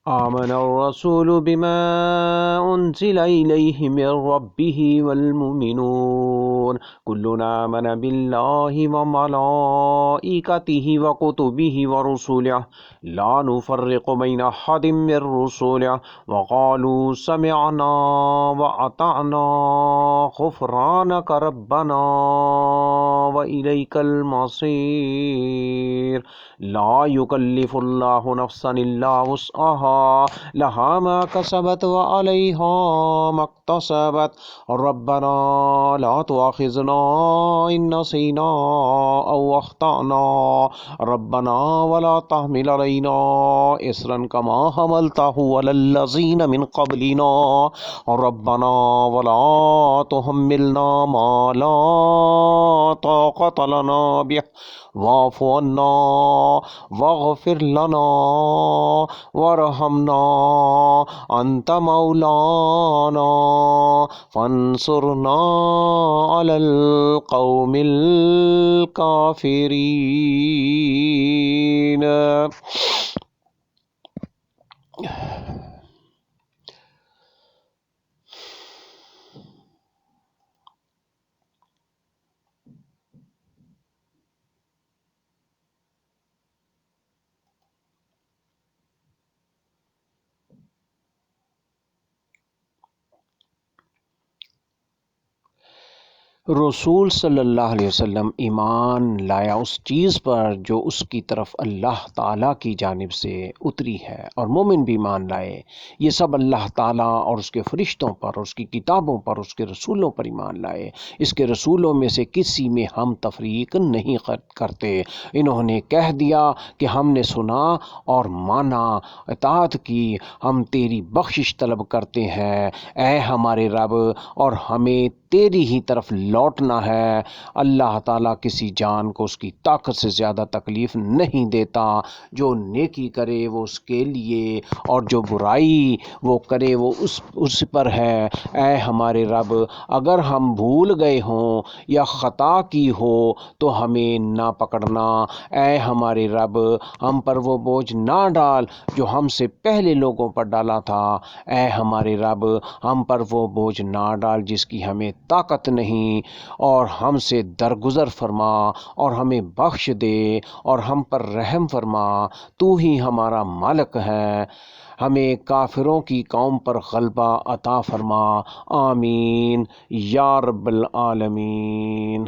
آمن الرسول بما أنزل إليه من ربه والمؤمنون كلنا آمن بالله وملائكته وكتبه ورسله لا نفرق بين أحد من رسله وقالوا سمعنا وأطعنا غفرانك ربنا وإليك المصير لا يكلف الله نفسا إلا وسعها لها ما كسبت وعليها ما اكتسبت ربنا لا تؤاخذنا إن نسينا أو أخطأنا ربنا ولا تحمل علينا إصرا كما حملته على الذين من قبلنا ربنا ولا تحملنا ما لا طاقة لنا به واعف عنا واغفر لنا وارحمنا انت مولانا فانصرنا على القوم الكافرين. رسول صلی اللہ علیہ وسلم ایمان لایا اس چیز پر جو اس کی طرف اللہ تعالیٰ کی جانب سے اتری ہے، اور مومن بھی ایمان لائے. یہ سب اللہ تعالیٰ اور اس کے فرشتوں پر اور اس کی کتابوں پر اس کے رسولوں پر ایمان لائے. اس کے رسولوں میں سے کسی میں ہم تفریق نہیں کرتے. انہوں نے کہہ دیا کہ ہم نے سنا اور مانا، اطاعت کی، ہم تیری بخشش طلب کرتے ہیں اے ہمارے رب، اور ہمیں تیری ہی طرف لوٹنا ہے. اللہ تعالیٰ کسی جان کو اس کی طاقت سے زیادہ تکلیف نہیں دیتا. جو نیکی کرے وہ اس کے لیے، اور جو برائی وہ کرے وہ اس پر ہے. اے ہمارے رب، اگر ہم بھول گئے ہوں یا خطا کی ہو تو ہمیں نہ پکڑنا. اے ہمارے رب، ہم پر وہ بوجھ نہ ڈال جو ہم سے پہلے لوگوں پر ڈالا تھا. اے ہمارے رب، ہم پر وہ بوجھ نہ ڈال جس کی ہمیں طاقت نہیں، اور ہم سے درگزر فرما اور ہمیں بخش دے اور ہم پر رحم فرما. تو ہی ہمارا مالک ہے. ہمیں کافروں کی قوم پر غلبہ عطا فرما. آمین یا رب العالمین.